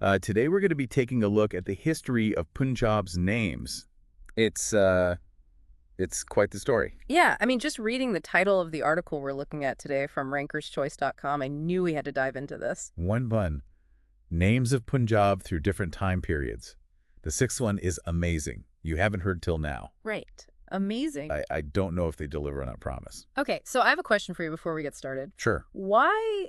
Today we're going to be taking a look at the history of Punjab's names. It's quite the story. Yeah, I mean, just reading the title of the article we're looking at today from rankerschoice.com, I knew we had to dive into this. One bun. Names of Punjab through different time periods. The sixth one is amazing. You haven't heard till now. Right. Amazing. I don't know if they deliver on that promise. Okay, so I have a question for you before we get started. Sure. Why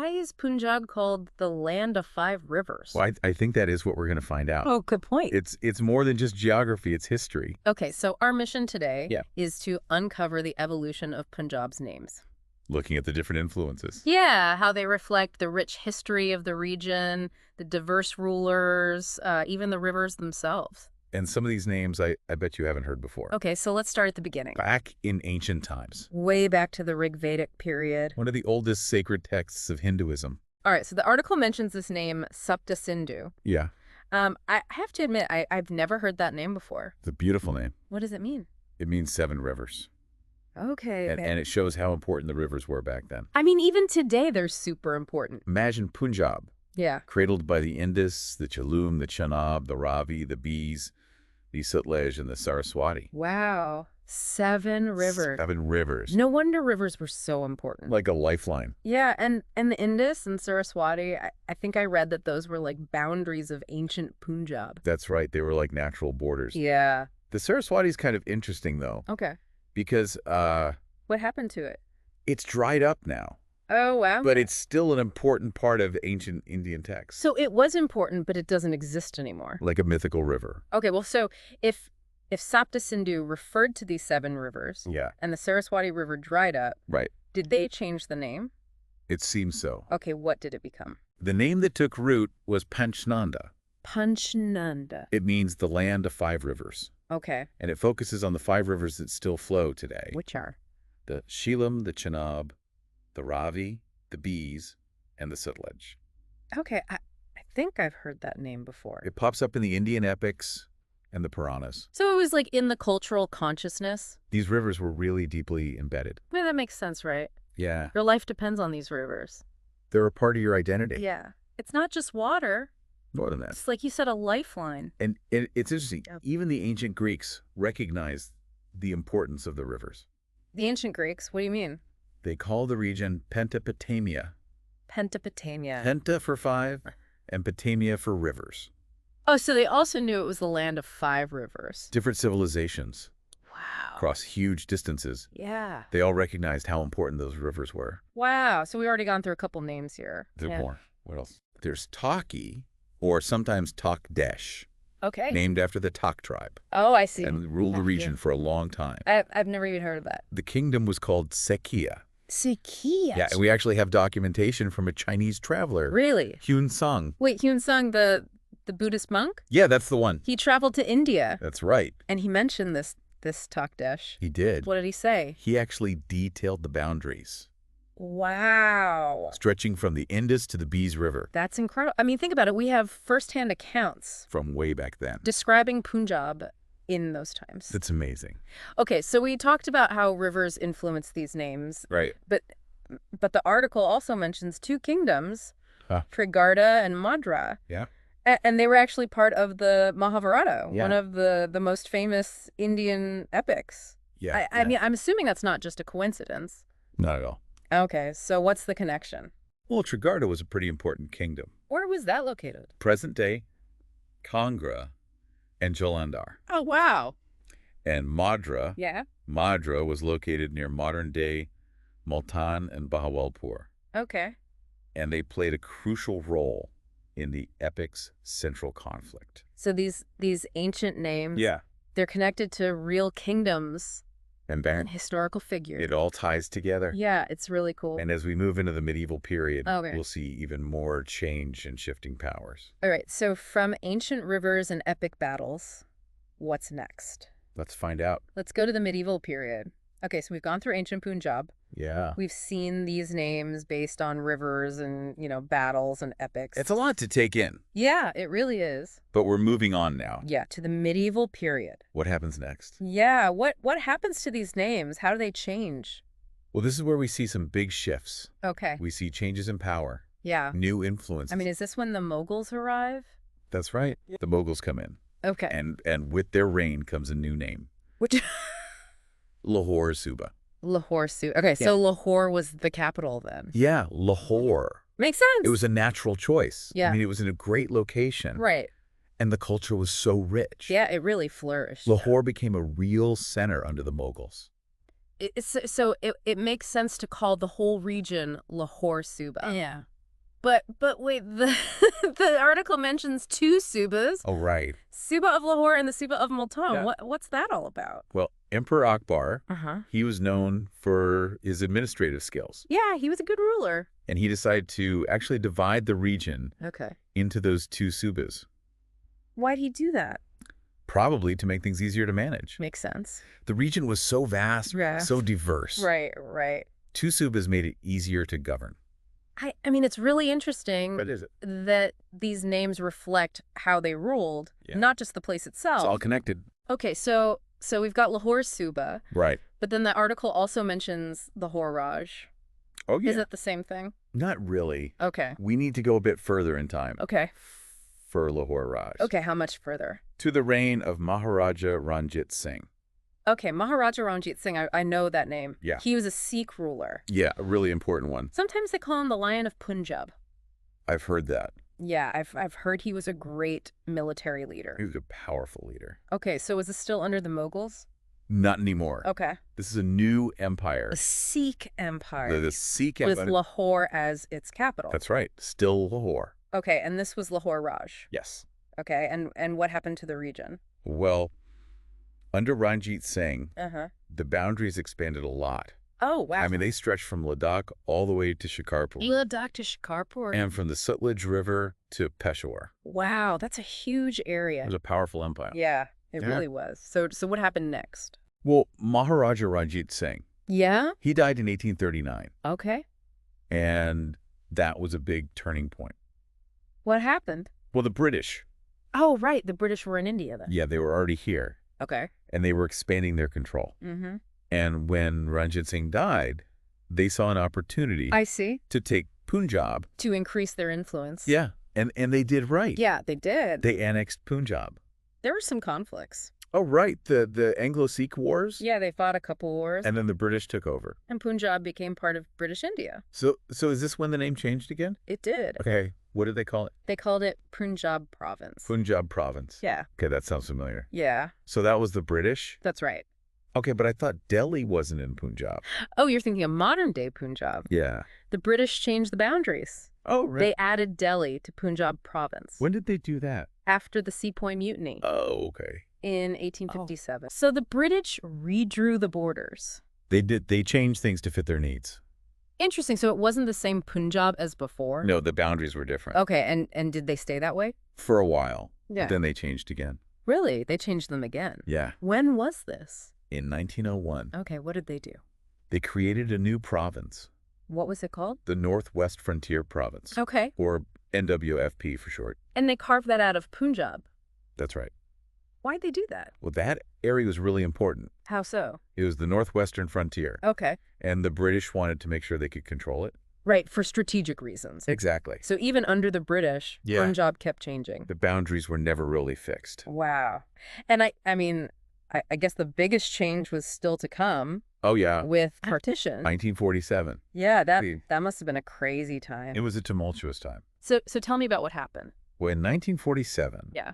is Punjab called the land of five rivers? Well, I think that is what we're going to find out. Oh, good point. It's more than just geography, it's history. Okay, so our mission today Yeah. is to uncover the evolution of Punjab's names. Looking at the different influences. Yeah, how they reflect the rich history of the region, the diverse rulers, even the rivers themselves. And some of these names I bet you haven't heard before. Okay, so let's start at the beginning. Back in ancient times. Way back to the Rigvedic period. One of the oldest sacred texts of Hinduism. All right, so the article mentions this name, Sapta Sindhu. Yeah, I have to admit, I've never heard that name before. it's a beautiful name. What does it mean? It means 7 rivers. Okay. And it shows how important the rivers were back then. I mean, even today, they're super important. Imagine Punjab, Yeah. cradled by the Indus, the Jhelum, the Chenab, the Ravi, the Beas, the Sutlej, and the Saraswati. Wow. 7 rivers. 7 rivers. No wonder rivers were so important. Like a lifeline. Yeah, and the Indus and Saraswati, I think I read that those were like boundaries of ancient Punjab. That's right. They were like natural borders. Yeah. The Saraswati is kind of interesting, though, Okay. because What happened to it? it's dried up now. Oh, wow. But it's still an important part of ancient Indian texts. So it was important, but it doesn't exist anymore. Like a mythical river. Okay, well, so if Sapta Sindhu referred to these 7 rivers Yeah, and the Saraswati River dried up, right. did they change the name? It seems so. Okay, what did it become? The name that took root was Panchanada. Panchanada. It means the land of 5 rivers. Okay, And it focuses on the 5 rivers that still flow today. which are? The Jhelum, the Chenab, the Ravi, the Beas, and the Sutlej. Okay, I think I've heard that name before. It pops up in the Indian epics and the Puranas. So it was like in the cultural consciousness? These rivers were really deeply embedded. I mean, that makes sense, right? Yeah, Your life depends on these rivers. they're a part of your identity. Yeah. It's not just water. More than that. It's like you said, a lifeline. And it's interesting. Yep. Even the ancient Greeks recognized the importance of the rivers. The ancient Greeks, what do you mean? They call the region Pentapotamia. Pentapotamia. Penta for 5 and Potamia for rivers. Oh, so they also knew it was the land of 5 rivers. Different civilizations Wow. across huge distances. Yeah. They all recognized how important those rivers were. Wow. So we already gone through a couple names here. There's Yeah. more. What else? There's Taki, or sometimes Takdesh, Okay. named after the Tak tribe, Oh, I see. and ruled the Yeah. region for a long time. I've never even heard of that. The kingdom was called Sekia. Sikia. Yeah, and we actually have documentation from a Chinese traveler, Really? Hyun Sung. Wait, Hyun Sung, the Buddhist monk? Yeah, that's the one. He traveled to India, That's right. and he mentioned this Takdesh. He did. What did he say? He actually detailed the boundaries, Wow. stretching from the Indus to the Beas River That's incredible. I mean, think about it. We have firsthand accounts from way back then. describing Punjab in those times. That's amazing. Okay, so we talked about how rivers influence these names, Right. but the article also mentions 2 kingdoms, Huh. Trigarta and Madra. Yeah. And they were actually part of the Mahabharata, Yeah. one of the most famous Indian epics. Yeah. I mean, I'm assuming that's not just a coincidence. Not at all. Okay, so what's the connection? Well, Trigarta was a pretty important kingdom. Where was that located? Present day, Kangra and Jalandhar. Oh, wow. And Madra Yeah. was located near modern-day Multan and Bahawalpur. Okay. And they played a crucial role in the epic's central conflict. So these ancient names, Yeah. they're connected to real kingdoms And and bang, historical figures. it all ties together. Yeah, it's really cool. And as we move into the medieval period, Okay. we'll see even more change and shifting powers. All right, so from ancient rivers and epic battles, what's next? Let's find out. Let's go to the medieval period. Okay, so we've gone through ancient Punjab. Yeah. We've seen these names based on rivers and, battles and epics. It's a lot to take in, Yeah, it really is. but we're moving on now. Yeah, to the medieval period. What happens next? Yeah, what happens to these names? How do they change? Well, this is where we see some big shifts. Okay. We see changes in power, Yeah. New influences. I mean, is this when the Mughals arrive? That's right. The Mughals come in. Okay. And with their reign comes a new name. Which Lahore Suba. Lahore suit. Okay, so Lahore was the capital then. Yeah, Lahore. Makes sense. It was a natural choice. Yeah. I mean, it was in a great location. right. And the culture was so rich. Yeah, it really flourished. Lahore became a real center under the Mughals. It makes sense to call the whole region Lahore Suba. Yeah. But wait, the the article mentions two Subas, Oh, right. Suba of Lahore and the Suba of Multan. Yeah. What's that all about? Well, Emperor Akbar, Uh-huh. he was known for his administrative skills. Yeah, he was a good ruler. And he decided to actually divide the region Okay. into those two subas, Why'd he do that? probably to make things easier to manage. Makes sense. The region was so vast, Yeah. so diverse. Right. Two subas made it easier to govern. I mean, it's really interesting What is it? that these names reflect how they ruled, Yeah. not just the place itself. It's all connected. Okay, so we've got Lahore Suba, Right. but then the article also mentions the Raj. Oh, yeah. Is it the same thing? Not really. Okay. We need to go a bit further in time Okay. for Lahore Raj. Okay, how much further? To the reign of Maharaja Ranjit Singh. Okay, Maharaja Ranjit Singh, I know that name. Yeah. He was a Sikh ruler. Yeah, a really important one. Sometimes they call him the Lion of Punjab. I've heard that. Yeah, I've heard he was a great military He leader. was a powerful leader. Okay, so is this still under the Mughals? Not anymore. Okay. This is a new empire. The Sikh Empire. The Sikh with Empire. Lahore as its capital. That's right. Still Lahore. Okay, and this was Lahore Raj. Yes. Okay, and what happened to the region? Well, under Ranjit Singh, Uh-huh. the boundaries expanded a lot. Oh, wow. I mean, they stretched from Ladakh all the way to Shikarpur. Ladakh to Shikarpur. And from the Sutlej River to Peshawar. Wow, that's a huge It area. was a powerful empire. Yeah, it Yeah. really was. So what happened next? Well, Maharaja Ranjit Singh, Yeah? he died in 1839. Okay. And that was a big turning point. What happened? Well, the British, Oh, right. The British were in India then. yeah, they were already here. Okay. And they were expanding their control. Mm-hmm. And when Ranjit Singh died, they saw an opportunity I see. to take Punjab. To increase their influence. Yeah. And they did right. Yeah, they did. They annexed Punjab. There were some conflicts. Oh, right. The Anglo-Sikh Wars. Yeah, they fought a couple wars. And then the British took over. And Punjab became part of British India. So is this when the name changed again? It did. Okay. What did they call it? They called it Punjab province. Punjab province. Yeah. Okay, that sounds familiar. Yeah, So that was the British? that's right. Okay, but I thought Delhi wasn't in Punjab. Oh, you're thinking of modern day Punjab. Yeah. The British changed the boundaries. Oh, right. They added Delhi to Punjab province When did they do that? after the Sepoy Mutiny Oh, okay. in 1857. So the British redrew the borders. They changed things to fit their needs. Interesting. So it wasn't the same Punjab as before? No, the boundaries were different. Okay, and did they stay that way? For a while. Yeah. But then they changed again. Really? They changed them again? Yeah. When was this? In 1901, Okay, what did they do? they created a new province, What was it called? the Northwest Frontier Province, Okay. or NWFP for short. And they carved that out of Punjab. That's right. Why'd they do that? Well, that area was really important. How so? It was the northwestern frontier, Okay. and the British wanted to make sure they could control it. Right, for strategic reasons. Exactly. So even under the British, Yeah. Punjab kept changing. The boundaries were never really fixed. Wow. And I mean, I guess the biggest change was still to come Oh, yeah. with partition. 1947. Yeah, See. that must have been a crazy time. It was a tumultuous time. So tell me about what happened. Well, in 1947, Yeah.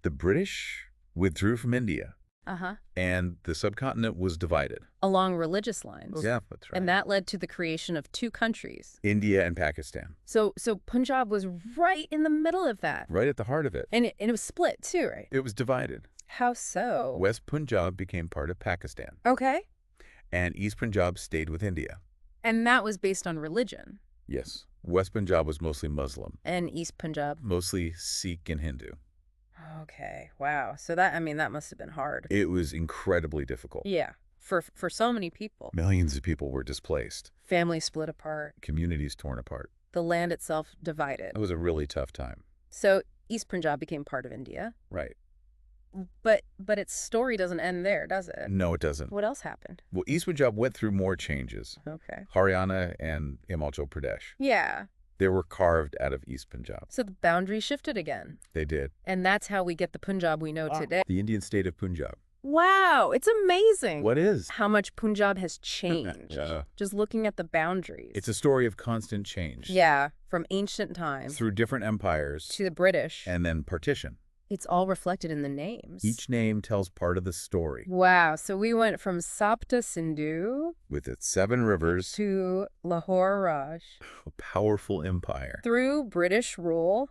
the British withdrew from India, Uh-huh. and the subcontinent was divided. Along religious lines. Yeah, that's right. And that led to the creation of two countries. India and Pakistan, So Punjab was right in the middle of that. right at the heart of it. And it was split too, right? It was divided. How so? West Punjab became part of Pakistan, Okay. and East Punjab stayed with India. And that was based on religion. Yes. West Punjab was mostly Muslim, And East Punjab. mostly Sikh and Hindu. Okay. Wow. So that must have been hard. It was incredibly difficult. Yeah. For so many people. Millions of people were displaced, Families split apart. communities torn apart. The land itself divided. It was a really tough time. So East Punjab became part of India. Right. But its story doesn't end there, does it? No, it doesn't. What else happened? Well, East Punjab went through more changes. Okay. Haryana and Himachal Pradesh. Yeah. They were carved out of East Punjab. So the boundary shifted again. They did. And that's how we get the Punjab we know today. The Indian state of Punjab. Wow, it's amazing. What is? How much Punjab has changed. Yeah. Just looking at the boundaries. It's a story of constant change. Yeah, from ancient times Through different empires. to the British. And then partition. It's all reflected in the names. Each name tells part of the story. Wow, so we went from Sapta Sindhu With its 7 rivers. to Lahore Raj. A powerful empire. Through British rule.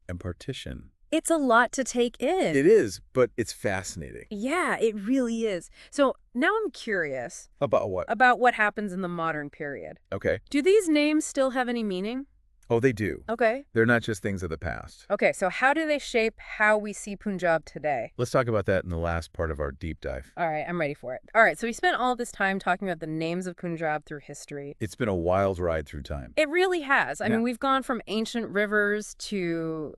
And partition. It's a lot to take in. It is, but it's fascinating. Yeah, it really is. So now I'm curious About what? about what happens in the modern period. Okay. Do these names still have any meaning? Oh, they do. Okay. They're not just things of the past. Okay, so how do they shape how we see Punjab today? Let's talk about that in the last part of our deep dive. All right, I'm ready for it. All right, so we spent all this time talking about the names of Punjab through history. It's been a wild ride through time. It really has. I Yeah. mean, we've gone from ancient rivers to,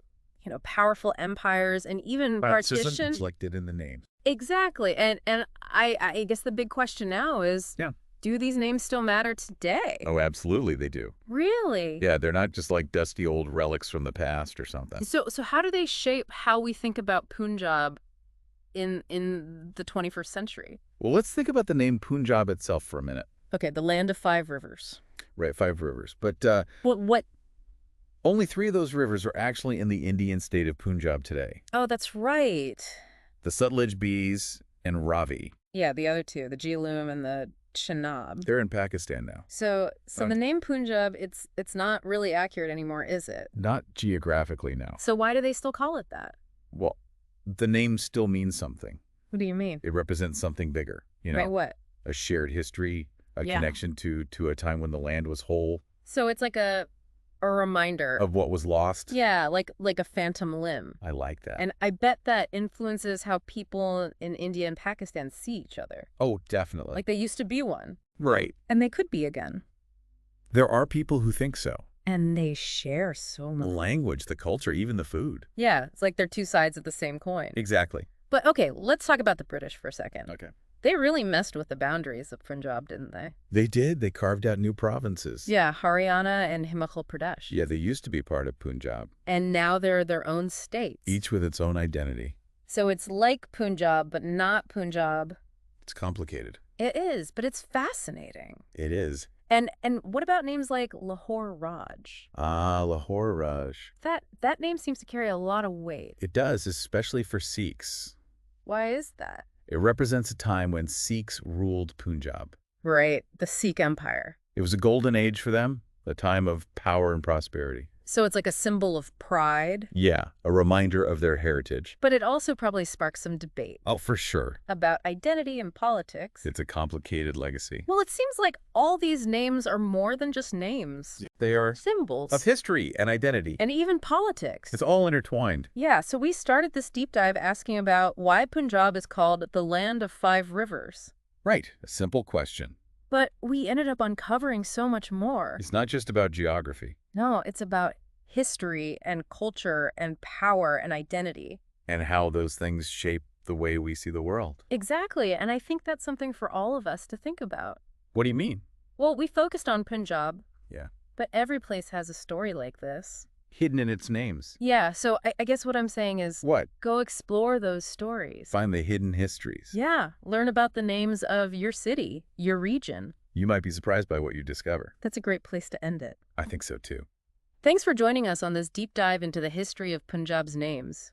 powerful empires and even partition. Reflected in the names. Exactly. And I guess the big question now is, do these names still matter today? Oh, absolutely they do. Really? Yeah, they're not just like dusty old relics from the past or something. So how do they shape how we think about Punjab in the 21st century? Well, let's think about the name Punjab itself for a minute. Okay, the land of 5 rivers. Right, 5 rivers. But What? only 3 of those rivers are actually in the Indian state of Punjab today. Oh, that's right. The Sutlej, Beas, and Ravi. Yeah, the other 2, the Jhelum and the Chenab. They're in Pakistan now. So the name Punjab, it's not really accurate anymore, is it? Not geographically now. So why do they still call it that? Well, the name still means something. What do you mean? It represents something bigger. Right, what? A shared history, a Yeah. connection to a time when the land was whole, So it's like a reminder. of what was lost. Yeah, like a phantom limb. I like that. And I bet that influences how people in India and Pakistan see each other. Oh, definitely. Like they used to be one. Right. And they could be again. There are people who think so. And they share so The much. language, the culture, even the food. Yeah, it's like they're 2 sides of the same coin. Exactly. But okay, let's talk about the British for a second. Okay. They really messed with the boundaries of Punjab, didn't they? They did. They carved out new provinces. Yeah, Haryana and Himachal Pradesh. Yeah, they used to be part of Punjab, And now they're their own states. each with its own identity. So it's like Punjab, but not Punjab. It's complicated. It is, but it's fascinating. It is. And what about names like Lahore Raj? Ah, Lahore Raj. That name seems to carry a lot of weight. It does, especially for Sikhs. Why is that? It represents a time when Sikhs ruled Punjab. Right, the Sikh Empire. It was a golden age for them, a time of power and prosperity. So it's like a symbol of pride. Yeah, a reminder of their heritage. But it also probably sparks some debate Oh, for sure. about identity and politics. It's a complicated legacy. Well, it seems like all these names are more than just names. They are Symbols. of history and identity. And even politics. It's all intertwined. Yeah, so we started this deep dive asking about why Punjab is called the land of 5 rivers. Right, a simple question. But we ended up uncovering so much more. It's not just about geography. No, it's about history and culture and power and identity. And how those things shape the way we see the world. Exactly, and I think that's something for all of us to think about. What do you mean? Well, we focused on Punjab. Yeah. But every place has a story like this. Hidden in its names. Yeah, so I guess what I'm saying is What? go explore those stories. Find the hidden histories. Yeah, learn about the names of your city, your region. You might be surprised by what you discover. That's a great place to end it. I think so too. Thanks for joining us on this deep dive into the history of Punjab's names.